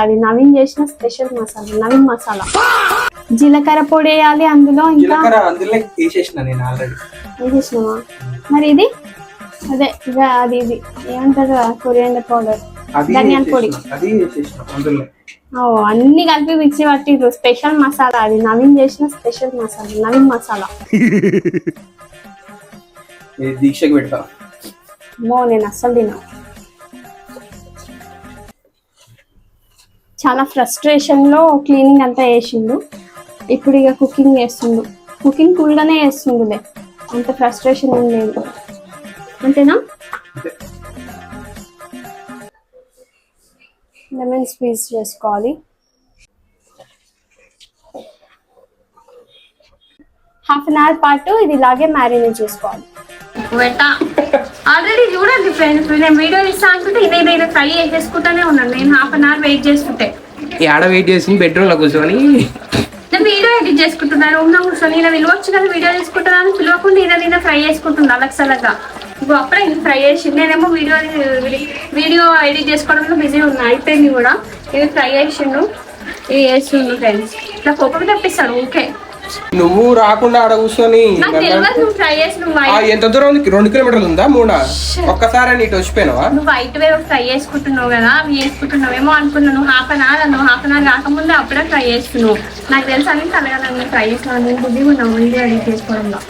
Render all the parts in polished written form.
అది నవీన్ చేసిన స్పెషల్ మసాలా, నవీన్ మసాలా. జీలకర్ర పొడి వేయాలి అందులో, ఇంకా వేసేసినావా? మరి ఇది అదే అది ఇది ఏమంటారు, కొరియాండర్ పౌడర్, ధనియాల పొడి, అన్ని కలిపి మిక్సీ పట్టిరు. స్పెషల్ మసాలా అది, నవీన్ చేసిన స్పెషల్ మసాలా, నవీన్ మసాలా. దీక్షకు పెడతా. నేను అస్సలు తినా. చాలా ఫ్రస్ట్రేషన్ లో క్లీనింగ్ అంతా వేసిండు. ఇప్పుడు ఇక కుకింగ్ చేస్తుండు. కుకింగ్ కూల్గానే చేస్తుండులే, అంత ఫ్రస్ట్రేషన్ ఏం లేదు. అంతేనా? లెమన్ స్క్వీజ్ చేసుకోవాలి. హాఫ్ అన్ అవర్ పాటు ఇది ఇలాగే మ్యారినేట్ చేసుకోవాలి. ఆల్రెడీ చూడండి ఫ్రెండ్స్, నేను వీడియో ఇస్తా అనుకుంటే ఇదే ఫ్రై చేసేసుకుంటానే ఉన్నాను. నేను హాఫ్ అన్ అవర్ వెయిట్ చేస్తుంటే ఆడ వెయిట్ చేసి బెడ్రూమ్ లో కూర్చొని నేను వీడియో ఎడిట్ చేసుకుంటున్నాను. రూమ్ లో కూర్చొని ఇలా విలువచ్చు కదా, వీడియో చేసుకుంటున్నాను. పిలవకుండా ఇదే ఫ్రై చేసుకుంటున్నా అలక్సలగా. ఇప్పుడు అప్పుడే ఇది ఫ్రై చేసి, నేనేమో వీడియో ఎడిట్ చేసుకోవడంలో బిజీ ఉన్నా. అయిపోయింది కూడా. ఇది ఫ్రై చేసిండు, ఇది చేస్తుండు ఫ్రెండ్స్. ఇట్లా కోపం తెప్పిస్తాడు ఓకే. నువ్వు రాకుండా ఆడ కూర్చొని ఎంత దూరం ఉంది? 2 కిలోమీటర్లు ఉందా 3? ఒక్కసారి నీటి వచ్చిపోయినావా? నువ్వు వైట్ వే ఫ్రై చేసుకుంటున్నావు కదా, అవి చేసుకుంటున్నావేమో అనుకున్నాను. నువ్వు హాఫ్ అన్ అవర్ రాకముందే అప్పుడే ఫ్రై చేస్తున్నావు. నాకు తెలుసు అని కలగాలని ఫ్రై చేస్తున్నావు. నేను బుద్ధిగా ఉన్నావు వీడియో ఎడిట్ చేసుకోవడంలో.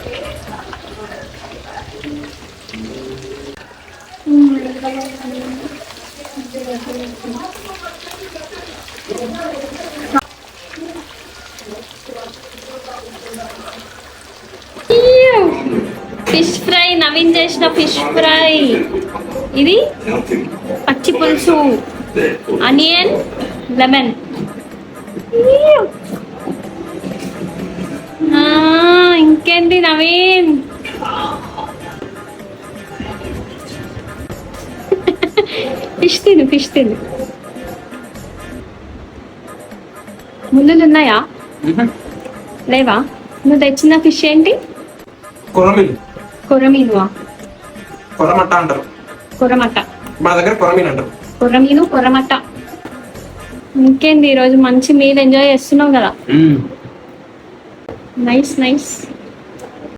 ఫిష్ ఫ్రై, నవీన్ చేసిన ఫిష్ ఫ్రై. ఇది పచ్చి పులుసు, ఆనియన్, లెమన్. ఇంకేంటి నవీన్? ఫిష్ తిను. ముళ్ళులు ఉన్నాయా? లేవా? నువ్వు తెచ్చిన ఫిష్ ఏంటి? కొరమీనువా? కొరమట్ట అంటారు. కొరమట్ట మా దగ్గర కొరమీను అంటారు. కొరమీను, కొరమట్ట. ఇంకేంది ఈరోజు మంచి మీల్ ఎంజాయ్ చేస్తున్నావు కదా. నైస్.